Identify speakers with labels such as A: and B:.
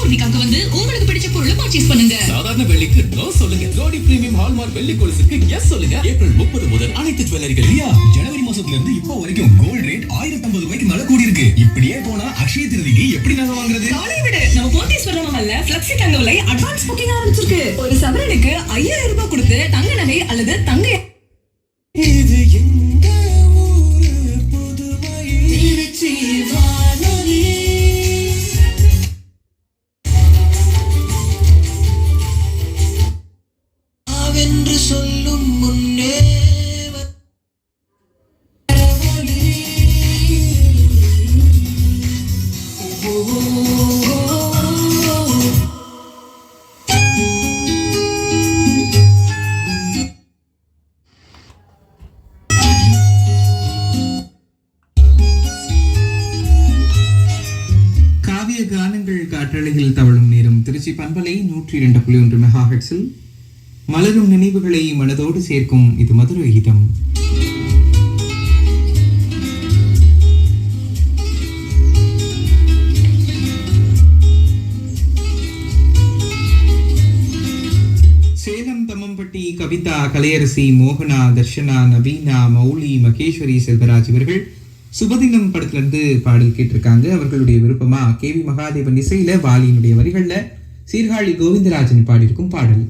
A: இன்னைக்கு அங்க வந்து உங்களுக்கு பிடிச்ச பொருளை பர்ச்சேஸ் பண்ணுங்க.
B: சாதாரண வெள்ளிக்கு நோ சொல்லுங்க. ஜோடி பிரீமியம் ஹால்மார்க் வெள்ளி கொலுசுக்கு எஸ் சொல்லுங்க. ஏப்ரல் 30 முதல் அனைத்து ஜுவல்லரிகள்
C: ஜனவரி மாசத்துல இருந்து இப்போ வரைக்கும் கோல்ட் ரேட் 1050 ரூபாய்க்கு மேல கூடி இருக்கு. இப்படியே போனா அக்ஷய திருதிக்கு எப்படி நகை வாங்குறது?
A: நாளை விட நம்ம போத்தீஸ்வரம் மஹல்ல ஃப்ளெக்ஸி தங்க விலை அட்வான்ஸ் புக்கிங் ஆரம்பிச்சிருக்கு. ஒரு சவரனுக்கு 5000 ரூபாய் கொடுத்து தங்க நகை அல்லது தங்க
B: இது எங்க ஊரு புதுமை திருச்சி வானொலி. ஆவென்று சொல்லும் முன்னே
D: கானங்கள் காற்றலையில் தவழும் நேரம். திருச்சி பண்பலை 102.1 மெகாஹெர்ட்ஸில் மலரும் நினைவுகளை மனதோடு சேர்க்கும் இது மதுரை கீதம். சேலம் தம்மம்பட்டி கவிதா, கலையரசி, மோகனா, தர்ஷனா, நவீனா, மௌலி, மகேஸ்வரி, செல்வராஜ் இவர்கள் சுபதினம் படத்திலிருந்து பாடல் கேட்டிருக்காங்க. அவர்களுடைய விருப்பமா கேவி மகாதேவன் இசையில வாலியினுடைய வரிகள்ல சீர்காழி கோவிந்தராஜன் பாடியிருக்கும் பாடல்.